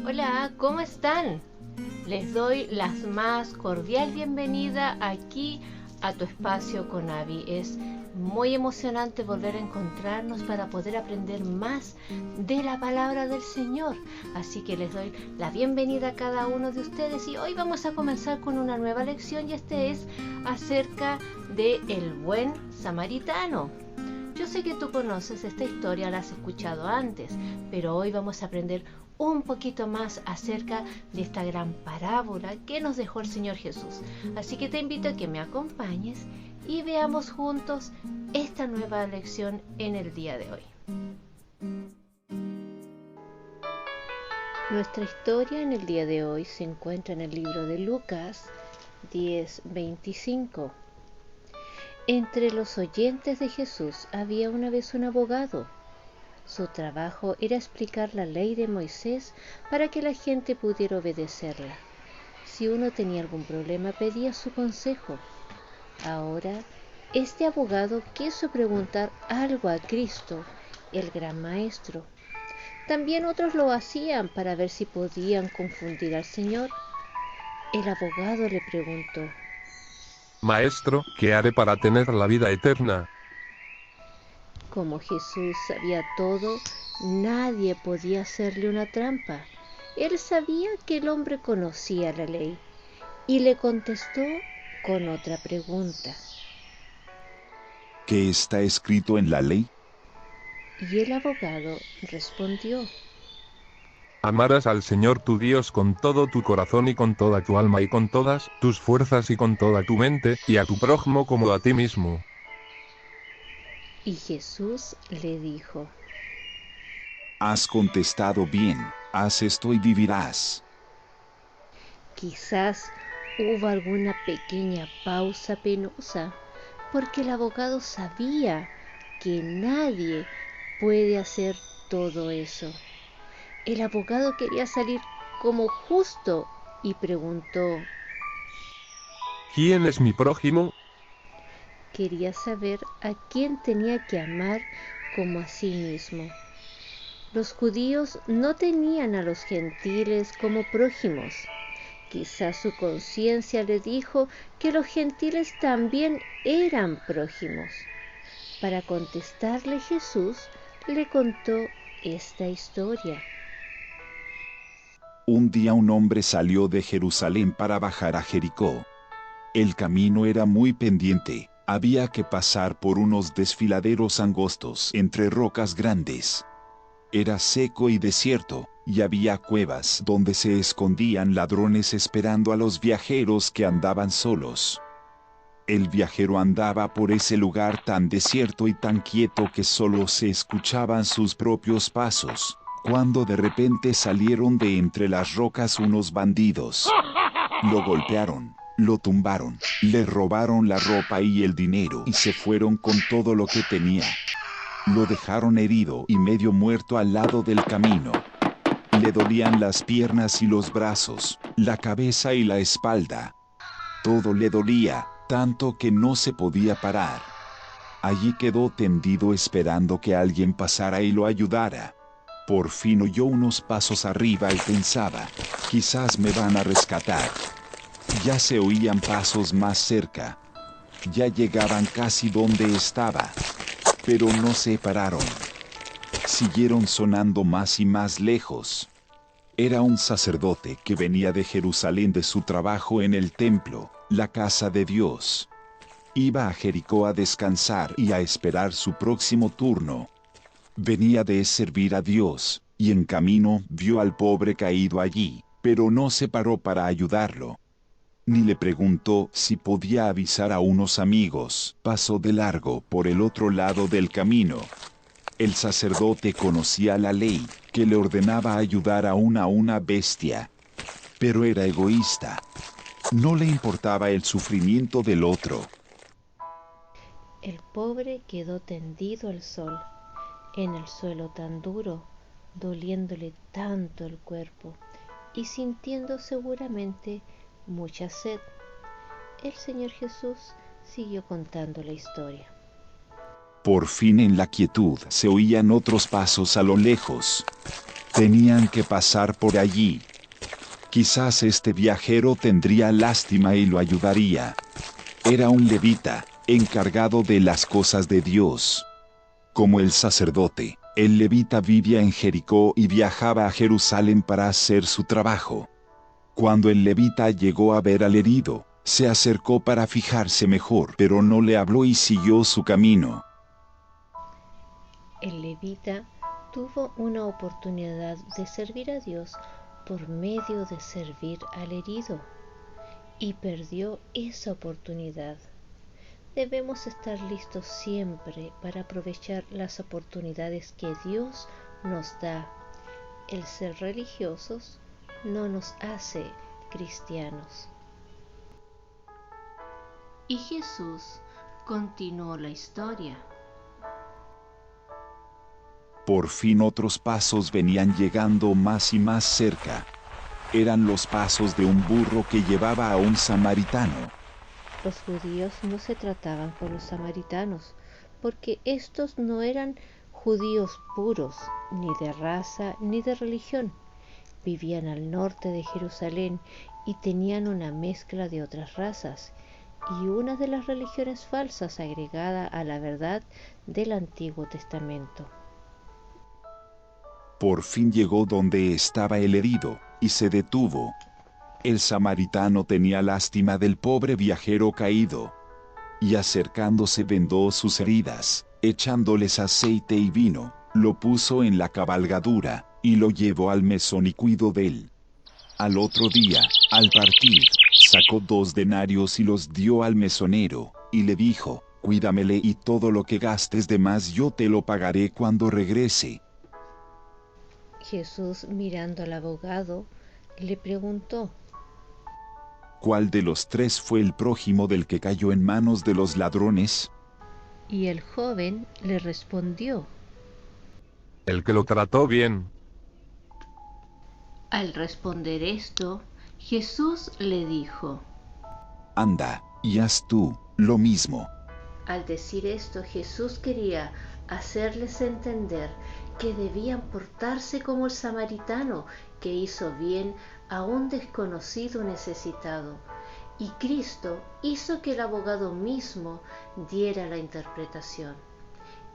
Hola, ¿cómo están? Les doy la más cordial bienvenida aquí a tu espacio con Abby. Es muy emocionante volver a encontrarnos para poder aprender más de la palabra del Señor. Así que les doy la bienvenida a cada uno de ustedes y hoy vamos a comenzar con una nueva lección y este es acerca de el buen samaritano. Yo sé que tú conoces esta historia, la has escuchado antes, pero hoy vamos a aprender un poquito más acerca de esta gran parábola que nos dejó el Señor Jesús. Así que te invito a que me acompañes y veamos juntos esta nueva lección en el día de hoy. Nuestra historia en el día de hoy se encuentra en el libro de Lucas 10:25. Entre los oyentes de Jesús había una vez un abogado. Su trabajo era explicar la ley de Moisés para que la gente pudiera obedecerla. Si uno tenía algún problema, pedía su consejo. Ahora, este abogado quiso preguntar algo a Cristo, el gran maestro. También otros lo hacían para ver si podían confundir al Señor. El abogado le preguntó: Maestro, ¿qué haré para tener la vida eterna? Como Jesús sabía todo, nadie podía hacerle una trampa. Él sabía que el hombre conocía la ley y le contestó con otra pregunta. ¿Qué está escrito en la ley? Y el abogado respondió: Amarás al Señor tu Dios con todo tu corazón y con toda tu alma y con todas tus fuerzas y con toda tu mente, y a tu prójimo como a ti mismo. Y Jesús le dijo: Has contestado bien, haz esto y vivirás. Quizás hubo alguna pequeña pausa penosa, porque el abogado sabía que nadie puede hacer todo eso. El abogado quería salir como justo y preguntó. ¿Quién es mi prójimo? Quería saber a quién tenía que amar como a sí mismo. Los judíos no tenían a los gentiles como prójimos. Quizás su conciencia le dijo que los gentiles también eran prójimos. Para contestarle, Jesús le contó esta historia. Un día un hombre salió de Jerusalén para bajar a Jericó. El camino era muy pendiente, había que pasar por unos desfiladeros angostos entre rocas grandes. Era seco y desierto, y había cuevas donde se escondían ladrones esperando a los viajeros que andaban solos. El viajero andaba por ese lugar tan desierto y tan quieto que solo se escuchaban sus propios pasos, cuando de repente salieron de entre las rocas unos bandidos. Lo golpearon, lo tumbaron, le robaron la ropa y el dinero y se fueron con todo lo que tenía. Lo dejaron herido y medio muerto al lado del camino. Le dolían las piernas y los brazos, la cabeza y la espalda. Todo le dolía, tanto que no se podía parar. Allí quedó tendido esperando que alguien pasara y lo ayudara. Por fin oyó unos pasos arriba y pensaba, quizás me van a rescatar. Ya se oían pasos más cerca. Ya llegaban casi donde estaba, pero no se pararon. Siguieron sonando más y más lejos. Era un sacerdote que venía de Jerusalén de su trabajo en el templo, la casa de Dios. Iba a Jericó a descansar y a esperar su próximo turno. Venía de servir a Dios, y en camino vio al pobre caído allí, pero no se paró para ayudarlo. Ni le preguntó si podía avisar a unos amigos. Pasó de largo por el otro lado del camino. El sacerdote conocía la ley, que le ordenaba ayudar a una bestia. Pero era egoísta. No le importaba el sufrimiento del otro. El pobre quedó tendido al sol, en el suelo tan duro, doliéndole tanto el cuerpo y sintiendo seguramente mucha sed. El Señor Jesús siguió contando la historia. Por fin en la quietud se oían otros pasos a lo lejos. Tenían que pasar por allí. Quizás este viajero tendría lástima y lo ayudaría. Era un levita, encargado de las cosas de Dios. Como el sacerdote, el levita vivía en Jericó y viajaba a Jerusalén para hacer su trabajo. Cuando el levita llegó a ver al herido, se acercó para fijarse mejor, pero no le habló y siguió su camino. El levita tuvo una oportunidad de servir a Dios por medio de servir al herido y perdió esa oportunidad. Debemos estar listos siempre para aprovechar las oportunidades que Dios nos da. El ser religiosos no nos hace cristianos. Y Jesús continuó la historia. Por fin otros pasos venían llegando más y más cerca. Eran los pasos de un burro que llevaba a un samaritano. Los judíos no se trataban con los samaritanos, porque estos no eran judíos puros, ni de raza ni de religión. Vivían al norte de Jerusalén y tenían una mezcla de otras razas y una de las religiones falsas agregada a la verdad del Antiguo Testamento. Por fin llegó donde estaba el herido, y se detuvo. El samaritano tenía lástima del pobre viajero caído, y acercándose vendó sus heridas, echándoles aceite y vino, lo puso en la cabalgadura, y lo llevó al mesón y cuidó de él. Al otro día, al partir, sacó 2 denarios y los dio al mesonero, y le dijo, cuídamele y todo lo que gastes de más yo te lo pagaré cuando regrese. Jesús, mirando al abogado, le preguntó: ¿Cuál de los 3 fue el prójimo del que cayó en manos de los ladrones? Y el joven le respondió: El que lo trató bien. Al responder esto, Jesús le dijo: Anda, y haz tú lo mismo. Al decir esto, Jesús quería hacerles entender que debían portarse como el samaritano que hizo bien a un desconocido necesitado. Y Cristo hizo que el abogado mismo diera la interpretación.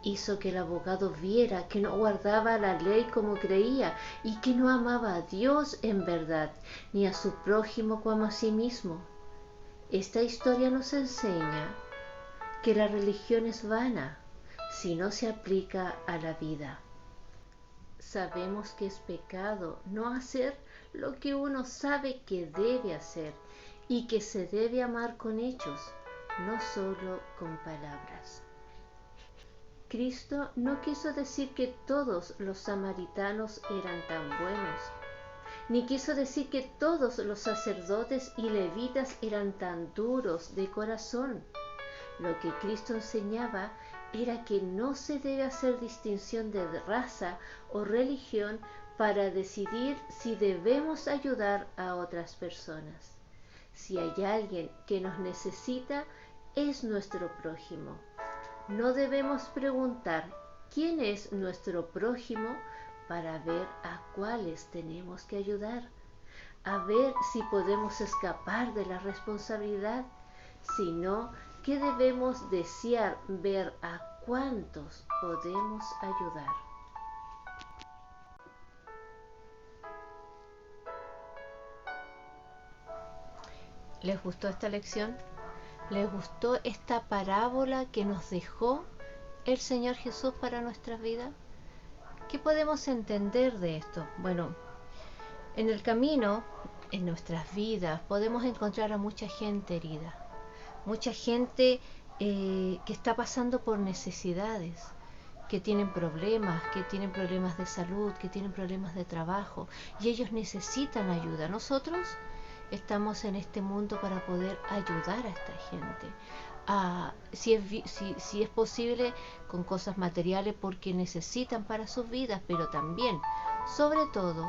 Hizo que el abogado viera que no guardaba la ley como creía y que no amaba a Dios en verdad, ni a su prójimo como a sí mismo. Esta historia nos enseña que la religión es vana si no se aplica a la vida. Sabemos que es pecado no hacer lo que uno sabe que debe hacer y que se debe amar con hechos, no solo con palabras. Cristo no quiso decir que todos los samaritanos eran tan buenos, ni quiso decir que todos los sacerdotes y levitas eran tan duros de corazón. Lo que Cristo enseñaba era que no se debe hacer distinción de raza o religión para decidir si debemos ayudar a otras personas. Si hay alguien que nos necesita, es nuestro prójimo. No debemos preguntar quién es nuestro prójimo para ver a cuáles tenemos que ayudar, a ver si podemos escapar de la responsabilidad, sino que debemos desear ver a cuántos podemos ayudar. ¿Les gustó esta lección? ¿Les gustó esta parábola que nos dejó el Señor Jesús para nuestras vidas? ¿Qué podemos entender de esto? Bueno, en el camino, en nuestras vidas, podemos encontrar a mucha gente herida, mucha gente que está pasando por necesidades, que tienen problemas de salud, que tienen problemas de trabajo, y ellos necesitan ayuda. Nosotros estamos en este mundo para poder ayudar a esta gente, si es posible, con cosas materiales porque necesitan para sus vidas, pero también, sobre todo,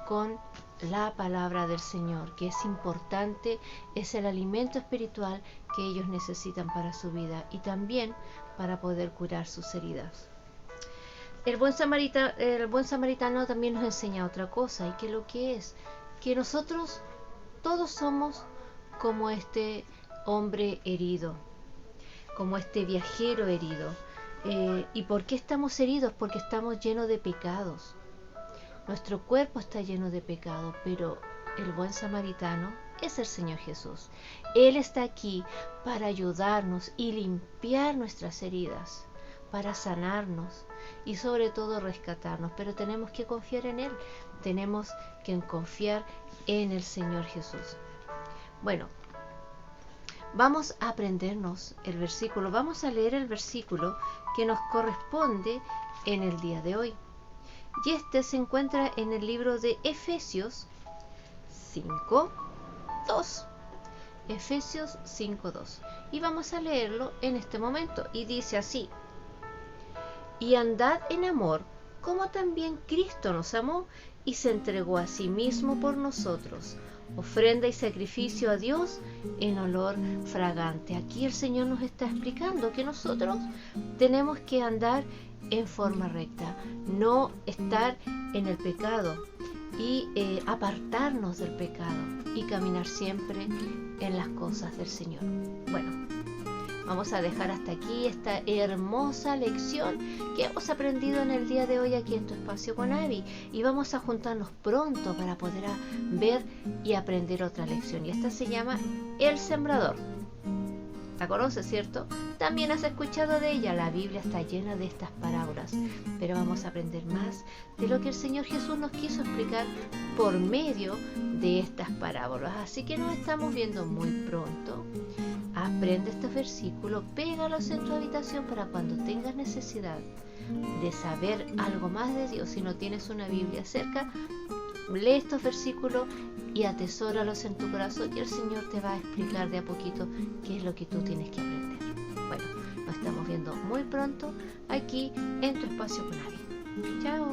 con la palabra del Señor, que es importante, es el alimento espiritual que ellos necesitan para su vida y también para poder curar sus heridas. el buen samaritano también nos enseña otra cosa, y que lo que es, que nosotros todos somos como este hombre herido, como este viajero herido. ¿Y por qué estamos heridos? Porque estamos llenos de pecados. Nuestro cuerpo está lleno de pecado, pero el buen samaritano es el Señor Jesús. Él está aquí para ayudarnos y limpiar nuestras heridas, para sanarnos y sobre todo rescatarnos. Pero tenemos que confiar en Él, tenemos que confiar en el Señor Jesús. Bueno, vamos a aprendernos el versículo, vamos a leer el versículo que nos corresponde en el día de hoy. Y este se encuentra en el libro de Efesios 5:2. Efesios 5:2. Y vamos a leerlo en este momento. Y dice así: y andad en amor, como también Cristo nos amó y se entregó a sí mismo por nosotros, ofrenda y sacrificio a Dios en olor fragante. Aquí el Señor nos está explicando que nosotros tenemos que andar en forma recta, no estar en el pecado y apartarnos del pecado y caminar siempre en las cosas del Señor. Bueno, vamos a dejar hasta aquí esta hermosa lección que hemos aprendido en el día de hoy aquí en Tu Espacio con Abby, y vamos a juntarnos pronto para poder ver y aprender otra lección, y esta se llama El Sembrador. ¿La conoces, cierto? También has escuchado de ella. La Biblia está llena de estas parábolas, pero vamos a aprender más de lo que el Señor Jesús nos quiso explicar por medio de estas parábolas. Así que nos estamos viendo muy pronto. Aprende estos versículos, pégalos en tu habitación para cuando tengas necesidad de saber algo más de Dios. Si no tienes una Biblia cerca, lee estos versículos y atesóralos en tu corazón, y el Señor te va a explicar de a poquito qué es lo que tú tienes que aprender. Bueno, nos estamos viendo muy pronto aquí en Tu Espacio con Abby. Chao.